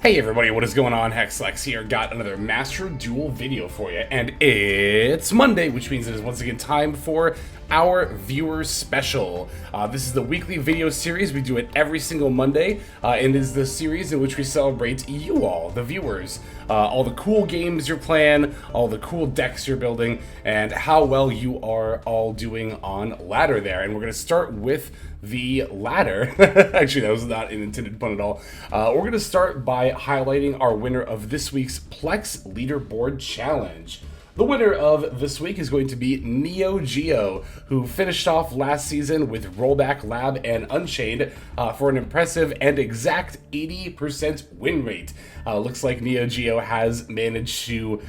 Hey everybody, what is going on? Hexlex here. Got another Master Duel video for you, and it's Monday, which means it is once again time for our viewer special. This is the weekly video series. We do it every single Monday, and is the series in which we celebrate you all, the viewers. All the cool games you're playing, all the cool decks you're building, and how well you are all doing on ladder there. And we're going to start with the ladder. Actually, that was not an intended pun at all. We're going to start by highlighting our winner of this week's Plex Leaderboard Challenge. The winner of this week is going to be Neo Geo, who finished off last season with Rollback Lab and Unchained for an impressive and exact 80% win rate. Looks like Neo Geo has managed to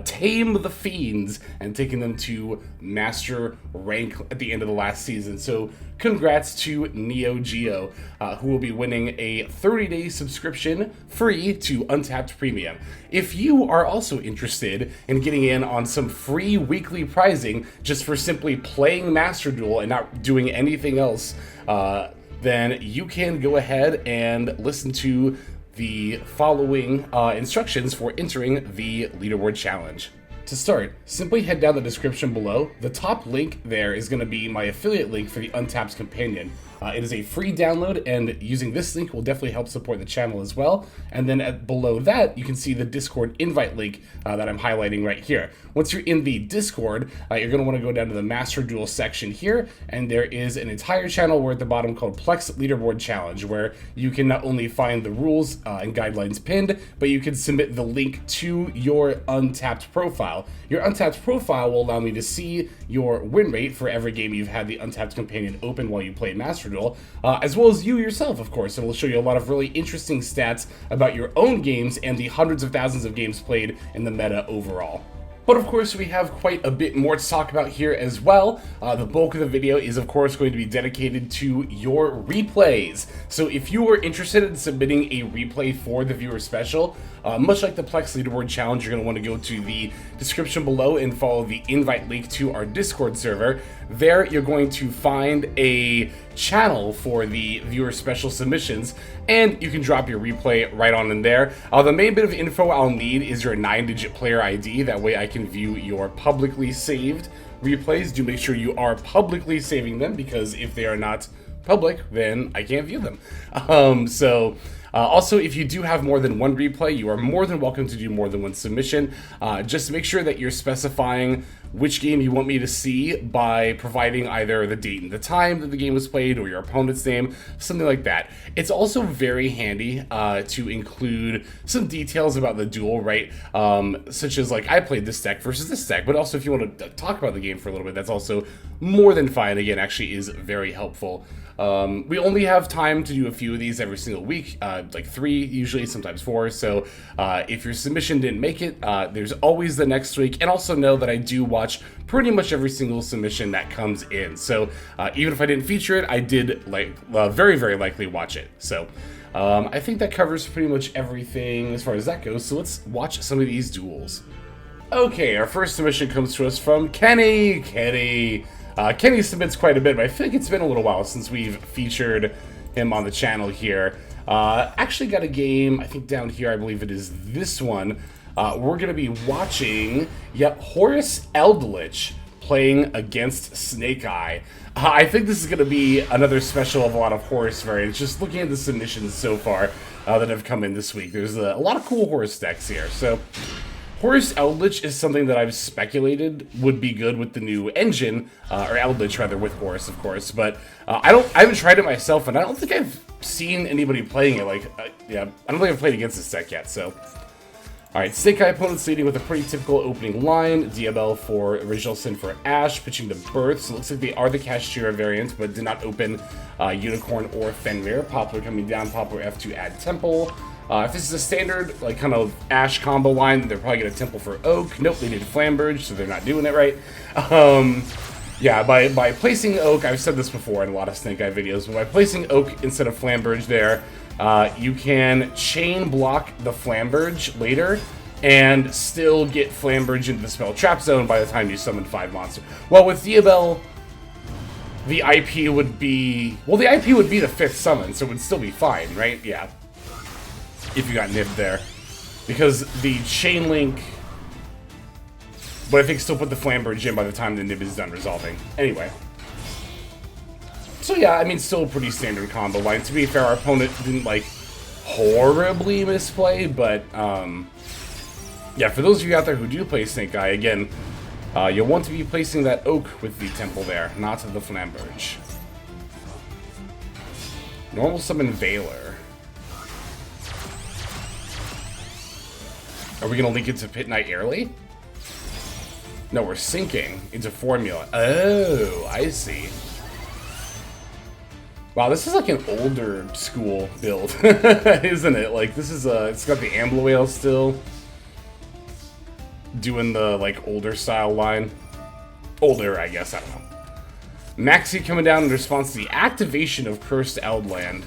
tame the Fiends and taken them to Master rank at the end of the last season. So congrats to Neo Geo, who will be winning a 30-day subscription free to Untapped Premium. If you are also interested in getting in on some free weekly prizing just for simply playing Master Duel and not doing anything else, then you can go ahead and listen to the following instructions for entering the leaderboard challenge. To start, simply head down the description below. The top link there is going to be my affiliate link for the Untapped Companion. It is a free download, and using this link will definitely help support the channel as well. And then below that, you can see the Discord invite link that I'm highlighting right here. Once you're in the Discord, you're going to want to go down to the Master Duel section here, and there is an entire channel where at the bottom called Plex Leaderboard Challenge, where you can not only find the rules and guidelines pinned, but you can submit the link to your Untapped profile. Your Untapped profile will allow me to see your win rate for every game you've had the Untapped Companion open while you play Master Duel, as well as you yourself, of course. It will show you a lot of really interesting stats about your own games and the hundreds of thousands of games played in the meta overall. But of course, we have quite a bit more to talk about here as well. The bulk of the video is, of course, going to be dedicated to your replays. So if you are interested in submitting a replay for the viewer special, much like the Plex Leaderboard Challenge, you're going to want to go to the description below and follow the invite link to our Discord server. There, you're going to find a channel for the viewer special submissions, and you can drop your replay right on in there. The main bit of info I'll need is your 9-digit player ID. That way I can view your publicly saved replays. Do make sure you are publicly saving them, because if they are not public, then I can't view them. Also, if you do have more than one replay, you are more than welcome to do more than one submission. Just make sure that you're specifying which game you want me to see by providing either the date and the time that the game was played or your opponent's name, something like that. It's also very handy to include some details about the duel, right? Such as, like, I played this deck versus this deck, but also if you want to talk about the game for a little bit, that's also more than fine. Again, actually is very helpful. We only have time to do a few of these every single week, like 3 usually, sometimes 4. So if your submission didn't make it, there's always the next week. And also know that I do watch pretty much every single submission that comes in. So even if I didn't feature it, I did very, very likely watch it. So I think that covers pretty much everything as far as that goes. So let's watch some of these duels. Okay, our first submission comes to us from Kenny. Kenny submits quite a bit, but I think it's been a little while since we've featured him on the channel here. Actually got a game, I think down here, I believe it is this one. We're going to be watching, HORUS Eldritch playing against Snake Eye. I think this is going to be another special of a lot of Horus variants. Just looking at the submissions so far that have come in this week, there's a lot of cool Horus decks here. So HORUS Eldritch is something that I've speculated would be good with the new engine, or Eldritch rather, with HORUS, of course. But I haven't tried it myself, and I don't think I've seen anybody playing it. I don't think I've played against this deck yet. So, all right, Snake Eye opponents leading with a pretty typical opening line. DML for Original Sin for Ash, pitching the Birth. So it looks like they are the Kashtira variant, but did not open Unicorn or Fenrir. Poplar coming down, Poplar F to add Temple. If this is a standard, kind of Ash combo line, they're probably going to Temple for Oak. Nope, they did Flamberge, so they're not doing it right. Yeah, by placing Oak, I've said this before in a lot of Snake Eye videos, but by placing Oak instead of Flamberge there, you can chain block the Flamberge later and still get Flamberge into the spell trap zone by the time you summon 5 monsters. Well, with Diabel, the IP would be... Well, the IP would be the 5th summon, so it would still be fine, right? Yeah. if you got nibbed there. Because the chain link, but I think still put the Flame Bridge in by the time the nib is done resolving. Anyway. So yeah, I mean, still a pretty standard combo line. To be fair, our opponent didn't, like, horribly misplay, but, yeah, for those of you out there who do play Snake Eye, again, you'll want to be placing that Oak with the Temple there, not the Flame Bridge. Normal summon Veiler. Are we going to link it to Pit Knight early? No, we're syncing into Formula. Oh, I see. Wow, this is like an older school build, isn't it? Like, this is, it's got the Ambler Whale still. Doing the, like, older style line. Older, I guess, I don't know. Maxi coming down in response to the activation of Cursed Eldland.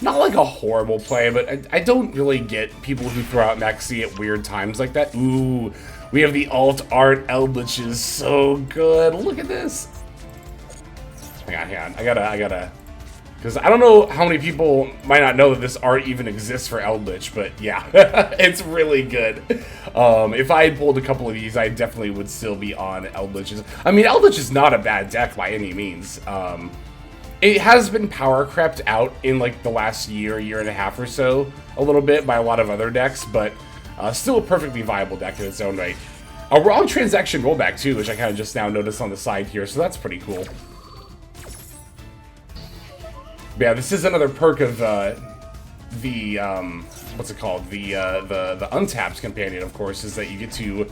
Not like a horrible play, but I don't really get people who throw out Maxi at weird times like that. Ooh, we have the alt art Eldritch is so good. Look at this. Hang on. I gotta. Because I don't know how many people might not know that this art even exists for Eldritch, but yeah, it's really good. If I had pulled a couple of these, I definitely would still be on Eldritch's. I mean, Eldritch is not a bad deck by any means. It has been power crept out in like the last year and a half or so, a little bit by a lot of other decks, but still a perfectly viable deck in its own right. We're on transaction rollback too, which I kind of just now noticed on the side here, so that's pretty cool. But yeah, this is another perk of the what's it called? The Untapped companion, of course, is that you get to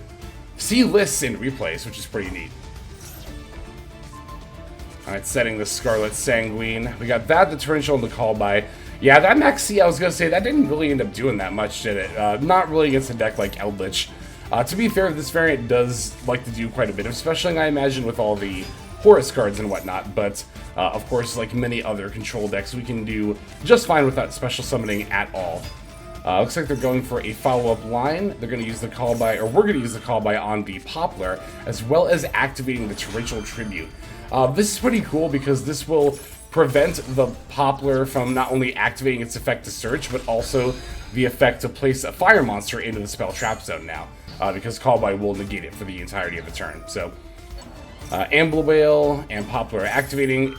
see lists in replays, which is pretty neat. Alright, setting the Scarlet Sanguine. We got that, the Torrential, and the Call By. Yeah, that Maxi, I was gonna say, that didn't really end up doing that much, did it? Not really against a deck like Eldritch. To be fair, this variant does like to do quite a bit of specialing, I imagine, with all the Horus cards and whatnot, but of course, like many other control decks, we can do just fine without special summoning at all. Looks like they're going for a follow-up line. They're going to use the Call By, or we're going to use the Call By on the Poplar, as well as activating the Torrential Tribute. This is pretty cool because this will prevent the Poplar from not only activating its effect to search, but also the effect to place a fire monster into the spell trap zone now, because Call By will negate it for the entirety of the turn. So, Ambler Whale and Poplar are activating.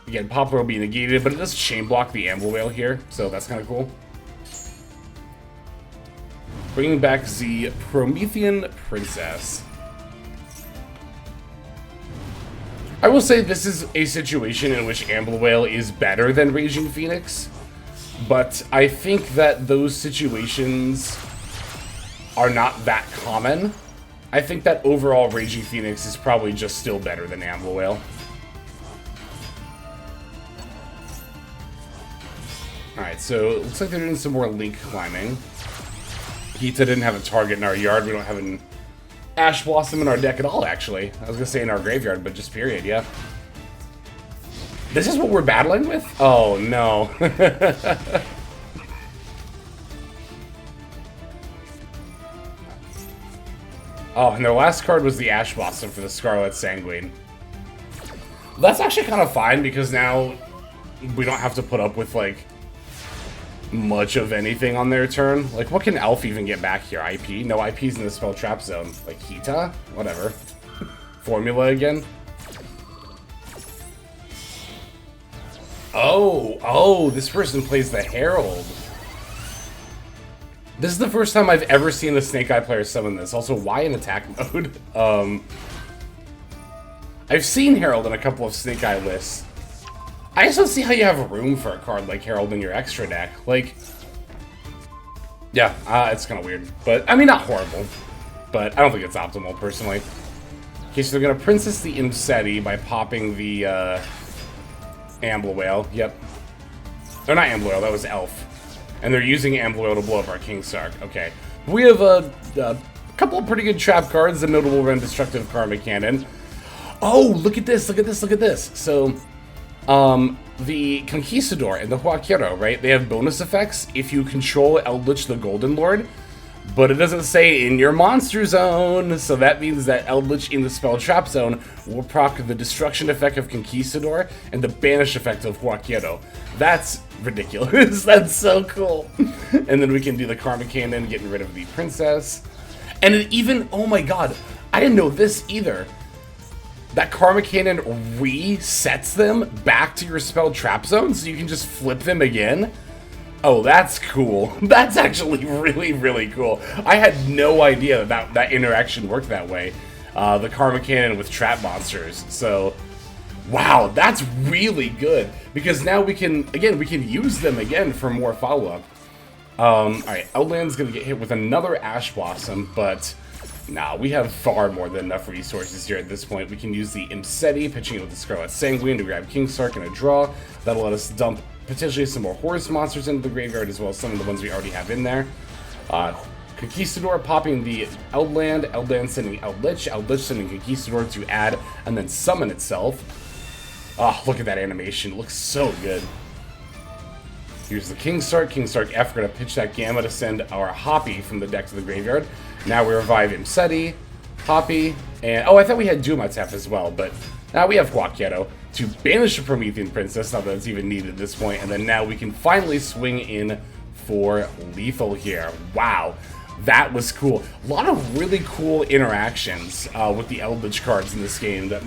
Again, Poplar will be negated, but it does chain block the Ambler Whale here, so that's kind of cool. Bringing back the Promethean Princess. I will say this is a situation in which Ambler Whale is better than Raging Phoenix, but I think that those situations are not that common. I think that overall Raging Phoenix is probably just still better than Ambler Whale. Alright, so it looks like they're doing some more link climbing. Hita didn't have a target in our yard. We don't have an Ash Blossom in our deck at all, actually. I was gonna say in our graveyard, but just period, yeah. This is what we're battling with? Oh, no. Oh, and their last card was the Ash Blossom for the Scarlet Sanguine. That's actually kind of fine, because now we don't have to put up with, like, much of anything on their turn. Like, what can Elf even get back here? IP? No IP's in the spell trap zone. Like, Hita? Whatever. Formula again? Oh, this person plays the Herald. This is the first time I've ever seen a Snake Eye player summon this. Also, why in attack mode? I've seen Herald in a couple of Snake Eye lists. I just don't see how you have room for a card like Herald in your extra deck. Like, yeah, it's kind of weird. But, I mean, not horrible. But I don't think it's optimal, personally. Okay, so they're going to Princess the Imseti by popping the Ambler Whale. Yep. Or not Ambler Whale, that was Elf. And they're using Ambler Whale to blow up our King Sark. Okay. We have a couple of pretty good trap cards. The notable Ren Destructive Karmic Cannon. Oh, look at this, look at this, look at this. So, the Conquistador and the Huaquero, right? They have bonus effects if you control Eldritch the Golden Lord. but it doesn't say in your monster zone, so that means that Eldritch in the spell trap zone will proc the destruction effect of Conquistador and the banish effect of Huaquero. That's ridiculous. That's so cool. And then we can do the Karma Cannon, getting rid of the princess. And it even, oh my god, I didn't know this either. That Karma Cannon resets them back to your spell trap zone, so you can just flip them again. Oh, that's cool. That's actually really, really cool. I had no idea that interaction worked that way. The Karma Cannon with trap monsters. So, wow, that's really good. Because now we can use them again for more follow-up. Alright, Outland's gonna get hit with another Ash Blossom, but nah, we have far more than enough resources here at this point. We can use the Imseti, pitching it with the Scarlet Sanguine to grab King Sark and a draw. That'll let us dump potentially some more Horus monsters into the graveyard, as well as some of the ones we already have in there. Conquistador popping the Outland, Outland sending Outlich, Outlich sending Conquistador to add and then summon itself. Oh, look at that animation. It looks so good. Here's the King Sark F, we're going to pitch that Gamma to send our Hoppy from the deck to the graveyard. Now we revive Imseti, Hoppy, and oh, I thought we had Dumatep as well, but now we have Huaquero to banish the Promethean Princess, not that it's even needed at this point, and then now we can finally swing in for lethal here. Wow, that was cool. A lot of really cool interactions with the Eldritch cards in this game that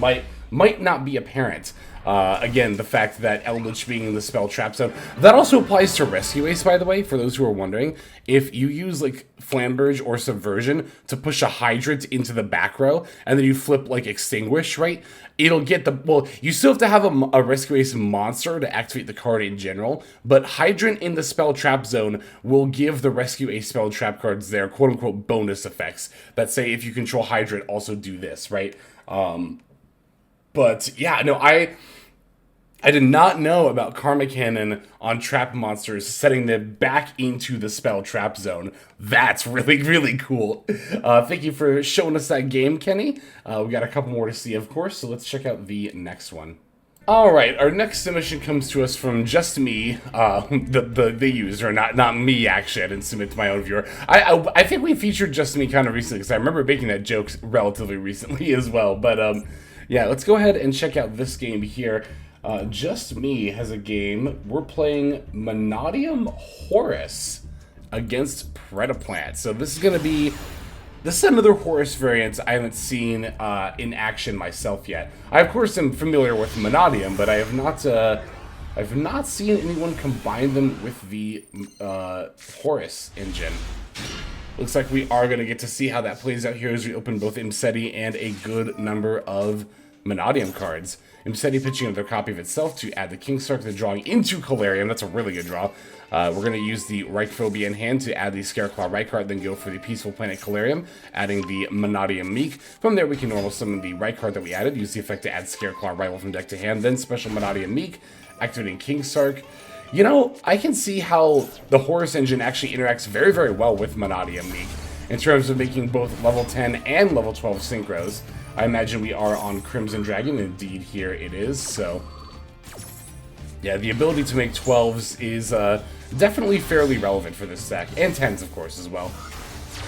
might not be apparent. Again, the fact that Eldritch being in the spell trap zone. That also applies to Rescue Ace, by the way, for those who are wondering. If you use, like, Flamberge or Subversion to push a Hydrant into the back row, and then you flip, like, Extinguish, right? It'll get the... Well, you still have to have a Rescue Ace monster to activate the card in general, but Hydrant in the spell trap zone will give the Rescue Ace spell trap cards their quote-unquote bonus effects that say if you control Hydrant, also do this, right? But, yeah, no, I did not know about Karma Cannon on trap monsters, setting them back into the spell trap zone. That's really, really cool. Thank you for showing us that game, Kenny. We got a couple more to see, of course, so let's check out the next one. Alright, our next submission comes to us from just me, the user, not me, actually. I didn't submit to my own viewer. I think we featured just me kind of recently, because I remember making that joke relatively recently as well. But, yeah, let's go ahead and check out this game here. Just Me has a game. We're playing Monodium Horus against Predaplant. So this is another Horus variant I haven't seen in action myself yet. I of course am familiar with Monodium, but I've not seen anyone combine them with the Horus engine. Looks like we are going to get to see how that plays out here as we open both Imseti and a good number of Monodium cards. Imseti pitching another copy of itself to add the King Sark, the drawing into Calarium. That's a really good draw. We're going to use the Reichphobia in hand to add the Scareclaw Rykard, then go for the Peaceful Planet Calarium, adding the Monodium Meek. From there, we can normal summon the Rykard that we added, use the effect to add Scareclaw Rival from deck to hand, then special Monodium Meek, activating King Sark. You know, I can see how the Horus engine actually interacts very, very well with Monodium Meek in terms of making both level 10 and level 12 synchros. I imagine we are on Crimson Dragon. Indeed, here it is. So, yeah, the ability to make 12s is definitely fairly relevant for this deck. And 10s, of course, as well.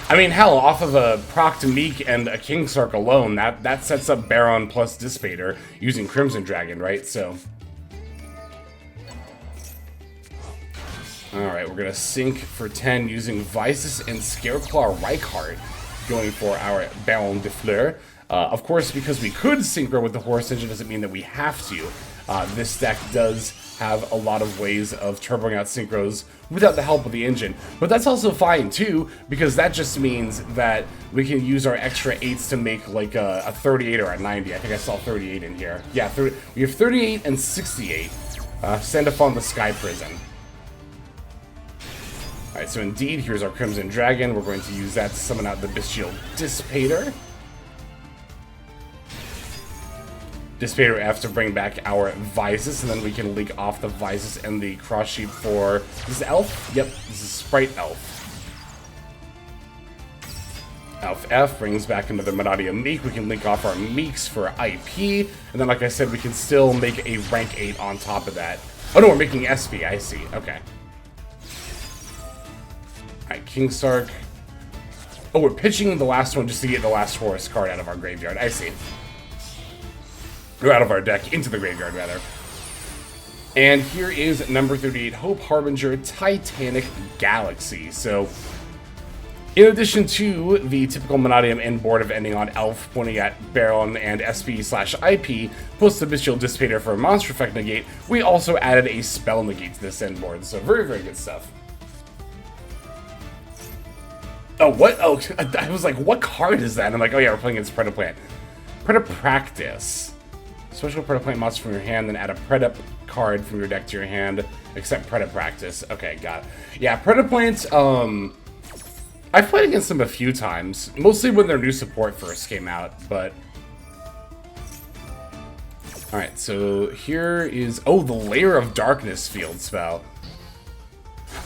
I mean, hell, off of a Proc to Meek and a King Sark alone, that sets up Baron plus Dissipator using Crimson Dragon, right? So, alright, we're going to sync for 10 using Vysis and Scareclaw Rykard, going for our Baron de Fleur. Of course, because we could synchro with the Horus engine doesn't mean that we have to. This deck does have a lot of ways of turboing out synchros without the help of the engine. But that's also fine too, because that just means that we can use our extra 8s to make like a 38 or a 90. I think I saw 38 in here. Yeah, we have 38 and 68. Send up on the Sky Prison. Alright, so indeed, here's our Crimson Dragon. We're going to use that to summon out the Bestial Dissipator. Dissipator F to bring back our Vysis, and then we can link off the Vysis and the Cross Sheep for... This is Elf? Yep, this is Sprite Elf. Elf F brings back another Monodium Meek. We can link off our Meeks for IP, and then like I said, we can still make a rank 8 on top of that. Oh no, we're making SP, I see, okay. Alright, King Sark Oh, we're pitching the last one just to get the last Horus card out of our graveyard. I see. Or out of our deck, into the graveyard, rather. And here is number 38, Hope Harbinger Titanic Galaxy. So, in addition to the typical Monadium end board of ending on Elf, pointing at Baron and SP/IP, plus the Bestial Dissipator for a monster effect negate, we also added a spell negate to this end board. So, very, very good stuff. Oh, what? Oh, I was like, what card is that? And I'm like, oh yeah, we're playing against Predaplant. Predipractice. Special Predaplant monster from your hand, then add a Predap card from your deck to your hand, except Predipractice. Okay, got it. Yeah, Predaplant, I've played against them a few times, mostly when their new support first came out, but... Alright, so here is... Oh, the Layer of Darkness field spell.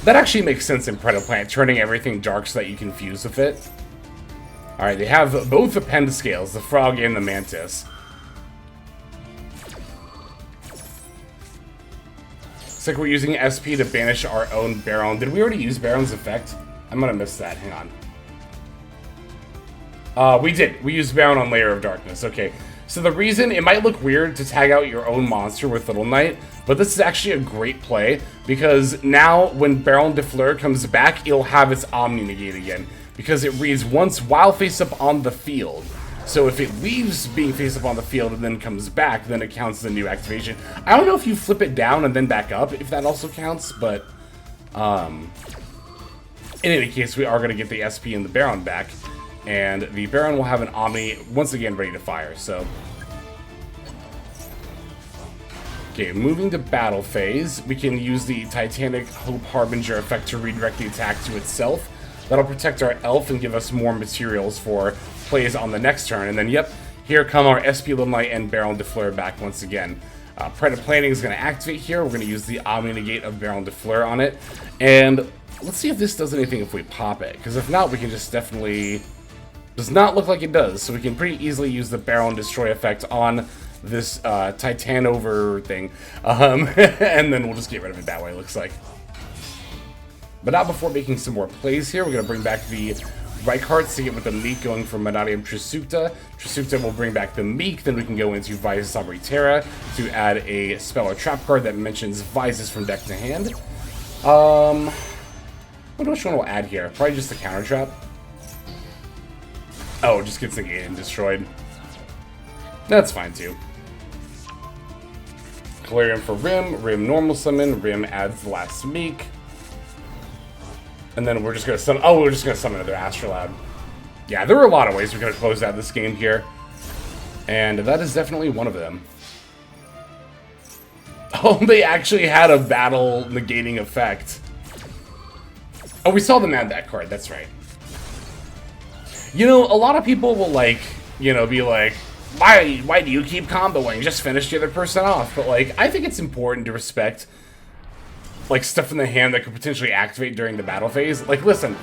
That actually makes sense in Predaplant, turning everything dark so that you can fuse with it. Alright, they have both the Pentascales, the Frog and the Mantis. Looks like we're using SP to banish our own Baron. Did we already use Baron's effect? I'm gonna miss that. Hang on. We did. We used Baron on Layer of Darkness. Okay. So the reason, it might look weird to tag out your own monster with Little Knight, but this is actually a great play, because now when Baron de Fleur comes back, it'll have its Omni negate again, because it reads once while face up on the field. So if it leaves being face up on the field and then comes back, then it counts as a new activation. I don't know if you flip it down and then back up, if that also counts, but in any case, we are going to get the SP and the Baron back, and the Baron will have an Omni once again ready to fire. So, okay, moving to battle phase, we can use the Titanic Hope Harbinger effect to redirect the attack to itself. That'll protect our Elf and give us more materials for plays on the next turn. And then, yep, here come our SP Little Knight and Baron de Fleur back once again. Predaplanting is going to activate here. We're going to use the Omni negate of Baron de Fleur on it. And let's see if this does anything if we pop it. Because if not, we can just definitely... Does not look like it does. So we can pretty easily use the Baron Destroy effect on this Titanover thing. And then we'll just get rid of it that way, it looks like. But not before making some more plays here. We're going to bring back the Reichhardt to get with the Meek going for Monadium Trisukta. Trisukta will bring back the Meek. Then we can go into Visas Terra to add a spell or trap card that mentions Visas from deck to hand. I wonder which one we'll add here. Probably just the counter trap. Oh, it just gets negated and destroyed. That's fine too. Calarium for Rim. Rim normal summon. Rim adds the last Meek. And then we're just gonna summon. Oh, we're just gonna summon another Astrolabe. Yeah, there were a lot of ways we could have closed out this game here, and that is definitely one of them. Oh, they actually had a battle negating effect. Oh, we saw them add that card. That's right. You know, a lot of people will like, you know, be like, why do you keep comboing? Just finish the other person off. But like, I think it's important to respect like stuff in the hand that could potentially activate during the battle phase. Like, listen,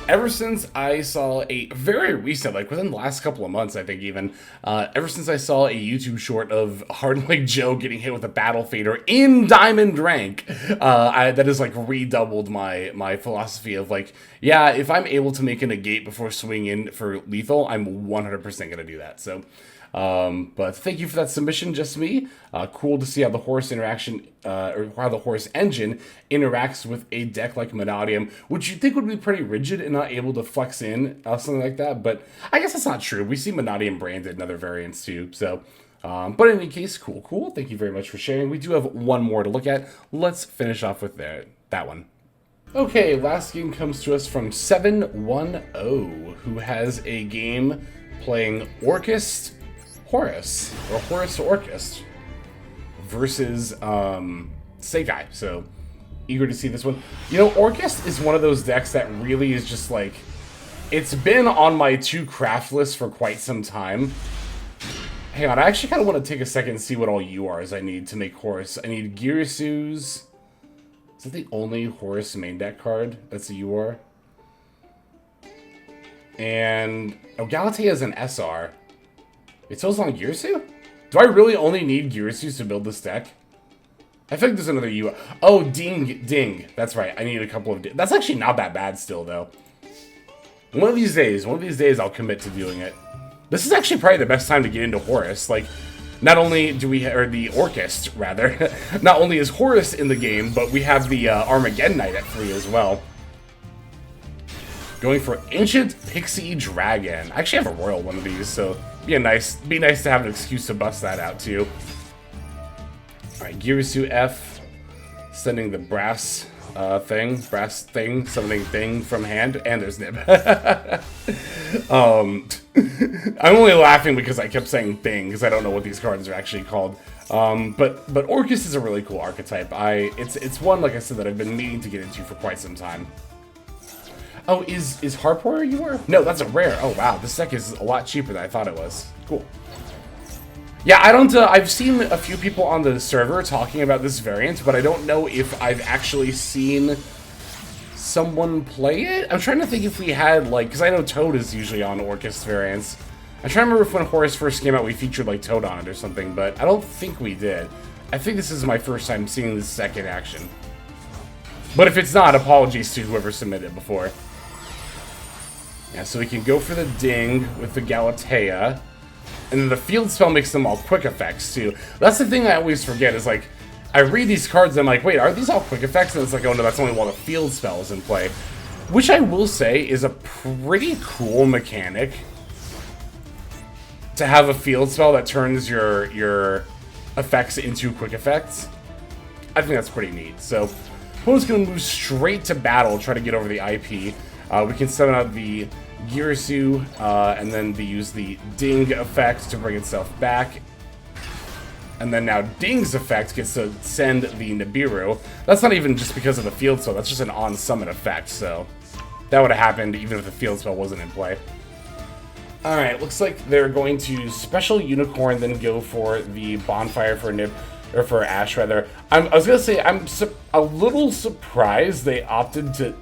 ever since I saw a very recent, like within the last couple of months, I think even, ever since I saw a YouTube short of Hard-Leg Joe getting hit with a Battle Fader in Diamond rank, that has like redoubled my philosophy of like, yeah, if I'm able to make a negate before swinging in for lethal, I'm 100% going to do that. So, but thank you for that submission, just me. Cool to see how the Horus interaction, or how the Horus engine interacts with a deck like Monadium, which you'd think would be pretty rigid and not able to flex in something like that. But I guess that's not true. We see Monadium branded in other variants too. So, but in any case, cool. Thank you very much for sharing. We do have one more to look at. Let's finish off with that one. Okay, last game comes to us from 710, who has a game playing Orchest Horus, or Horus Orchest, versus Seikai. So, eager to see this one. You know, Orchest is one of those decks that really is just like, it's been on my to craft list for quite some time. Hang on, I actually kind of want to take a second and see what all URs I need to make Horus. I need Girisu's. Is that the only Horus main deck card that's a UR? And, oh, Galatea is an SR. It's also on Girisu? Do I really only need Girisu to build this deck? I think there's another UR. Oh, Ding. That's right. I need a couple of... That's actually not that bad still, though. One of these days I'll commit to doing it. This is actually probably the best time to get into Horus. Like, not only do we, or the Orcust, rather, not only is Horus in the game, but we have the Armageddon Knight at 3 as well. Going for Ancient Pixie Dragon. I actually have a Royal one of these, so be nice to have an excuse to bust that out too. Alright, Girisu F, sending the brass thing, summoning thing from hand, and there's Nib. I'm only laughing because I kept saying thing, because I don't know what these cards are actually called. But Orcust is a really cool archetype. It's one, like I said, that I've been meaning to get into for quite some time. Oh, is Harp Warrior you were? No, that's a rare. Oh wow, this deck is a lot cheaper than I thought it was. Cool. Yeah, I don't, I've seen a few people on the server talking about this variant, but I don't know if I've actually seen someone play it. I'm trying to think if we had, like, because I know Toad is usually on Orcust variants. I'm trying to remember if when Horus first came out we featured, like, Toad on it or something, but I don't think we did. I think this is my first time seeing this second action. But if it's not, apologies to whoever submitted before. Yeah, so we can go for the Ding with the Galatea. And then the field spell makes them all quick effects, too. That's the thing I always forget, is like, I read these cards and I'm like, wait, are these all quick effects? And it's like, oh no, that's only while the field spell is in play. Which I will say is a pretty cool mechanic. To have a field spell that turns your effects into quick effects. I think that's pretty neat. So, opponent's going to move straight to battle, try to get over the IP. We can summon out the Girisu, and then use the Ding effect to bring itself back. And then now Ding's effect gets to send the Nibiru. That's not even just because of the field spell, that's just an on-summon effect, so that would have happened even if the field spell wasn't in play. Alright, looks like they're going to special Unicorn, then go for the Bonfire for Nib, or for Ash, rather. I was gonna say, I'm a little surprised they opted to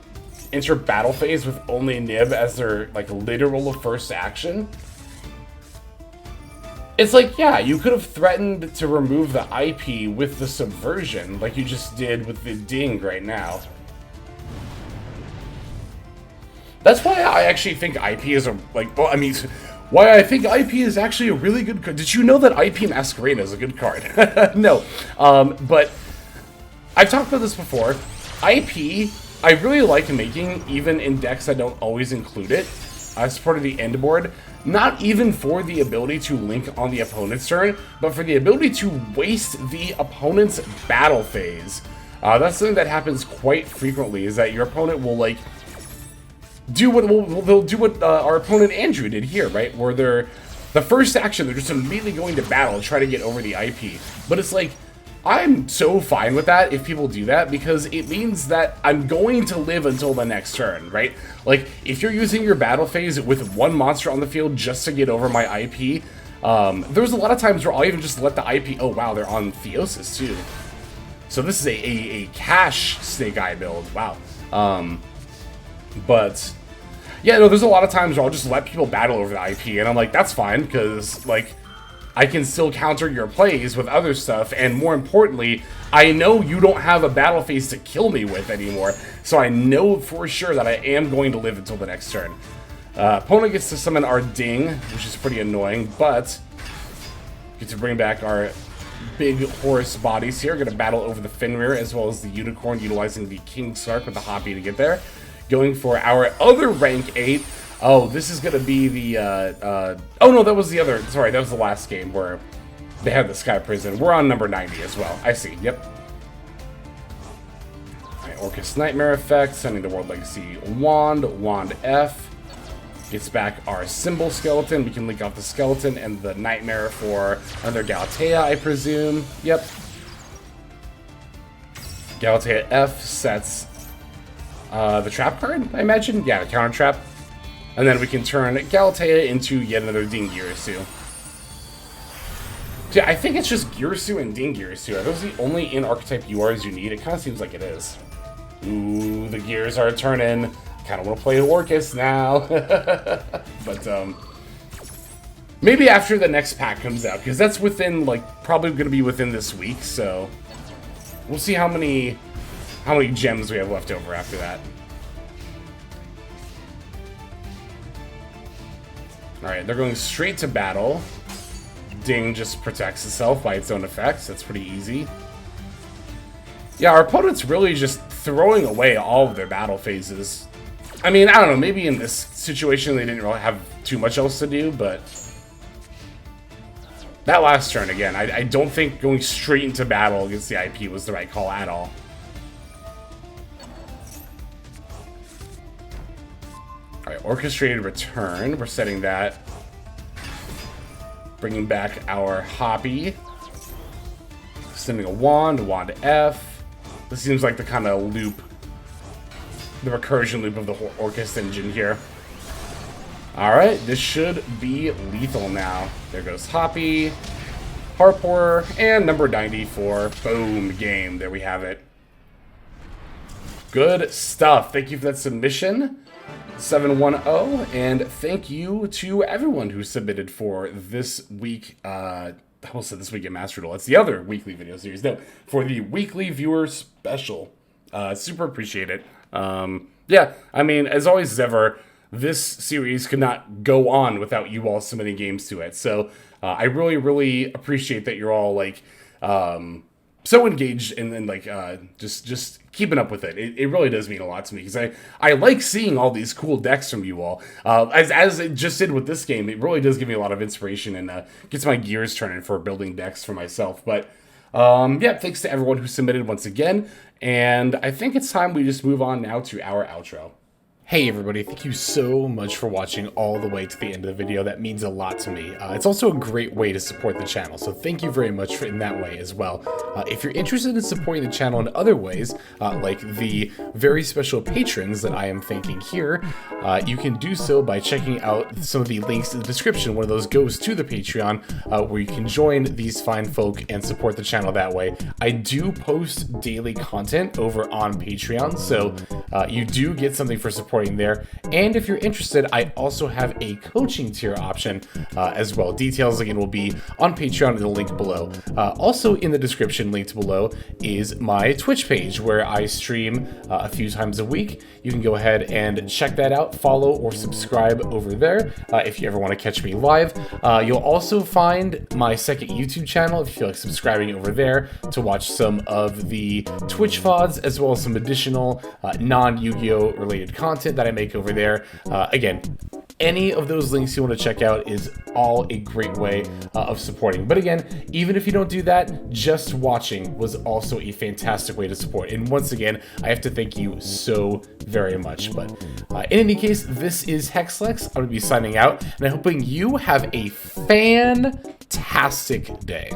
enter battle phase with only Nib as their, like, literal first action. It's like, yeah, you could have threatened to remove the IP with the Subversion, like you just did with the Ding right now. That's why I actually think IP is a, like, well, I mean, why I think IP is actually a really good card. Did you know that IP Masquerade is a good card? No. But I've talked about this before. IP, I really like making, even in decks that don't always include it, as part of the end board. Not even for the ability to link on the opponent's turn, but for the ability to waste the opponent's battle phase. That's something that happens quite frequently, is that your opponent will, like, do what they'll do what our opponent Andrew did here, right? Where the first action, they're just immediately going to battle and try to get over the IP. But it's like, I'm so fine with that if people do that, because it means that I'm going to live until the next turn, right? Like, if you're using your battle phase with one monster on the field just to get over my IP, there's a lot of times where I'll even just let the IP... Oh, wow, they're on Theosis, too. So this is a cash Snake Eye build. Wow. But, yeah, no, there's a lot of times where I'll just let people battle over the IP, and I'm like, that's fine, because, like, I can still counter your plays with other stuff, and more importantly, I know you don't have a battle phase to kill me with anymore, so I know for sure that I am going to live until the next turn. Opponent gets to summon our Ding, which is pretty annoying, but get to bring back our big Horus bodies here. Going to battle over the Fenrir as well as the Unicorn, utilizing the King Sark with the Hoppy to get there. Going for our other rank 8. Oh, this is going to be the, oh no, that was the other, sorry, that was the last game where they had the Sky Prison. We're on number 90 as well. I see, yep. Alright, Orcust Nightmare effect, sending the World Legacy Wand, Wand F. Gets back our Symbol Skeleton. We can link off the Skeleton and the Nightmare for another Galatea, I presume. Yep. Galatea F sets the Trap card, I imagine? Yeah, the Counter Trap. And then we can turn Galatea into yet another Ding Girisu. Yeah, I think it's just Girisu and Ding Girisu. Are those the only in-archetype URs you need? It kind of seems like it is. Ooh, the gears are turning. Kind of want to play Orcust now. But, maybe after the next pack comes out, because that's within, like, probably going to be within this week, so we'll see how many gems we have left over after that. Alright, they're going straight to battle. Ding just protects itself by its own effects. That's pretty easy. Yeah, our opponent's really just throwing away all of their battle phases. I mean, I don't know, maybe in this situation they didn't really have too much else to do, but... That last turn, again, I don't think going straight into battle against the IP was the right call at all. Alright, Orchestrated Return. We're setting that. Bringing back our Hoppy. Sending a Wand F. This seems like the kind of loop, the recursion loop of the Orcus engine here. Alright, this should be lethal now. There goes Hoppy, Harper, and number 94. Boom, game. There we have it. Good stuff. Thank you for that submission, 710, and thank you to everyone who submitted for this week. I almost said this week at Master Duel. It's the other weekly video series. No, for the weekly viewer special. Super appreciate it. Yeah, I mean, as always as ever, this series could not go on without you all submitting games to it. So I really, really appreciate that you're all like so engaged and like just keeping up with it. It really does mean a lot to me because I like seeing all these cool decks from you all. As it just did with this game, it really does give me a lot of inspiration and gets my gears turning for building decks for myself. But yeah, thanks to everyone who submitted once again. And I think it's time we just move on now to our outro. Hey everybody, thank you so much for watching all the way to the end of the video. That means a lot to me. It's also a great way to support the channel, so thank you very much in that way as well. If you're interested in supporting the channel in other ways, like the very special patrons that I am thanking here, you can do so by checking out some of the links in the description. One of those goes to the Patreon, where you can join these fine folk and support the channel that way. I do post daily content over on Patreon, so you do get something for support there. And if you're interested, I also have a coaching tier option as well. Details again will be on Patreon in the link below. Also in the description linked below is my Twitch page where I stream a few times a week. You can go ahead and check that out, follow or subscribe over there if you ever want to catch me live. You'll also find my second YouTube channel if you feel like subscribing over there to watch some of the Twitch VODs as well as some additional non-Yu-Gi-Oh related content that I make over there. Again, any of those links you want to check out is all a great way of supporting. But again, even if you don't do that, just watching was also a fantastic way to support. And once again, I have to thank you so very much. But in any case, this is Hexlex. I'm going to be signing out, and I'm hoping you have a fantastic day.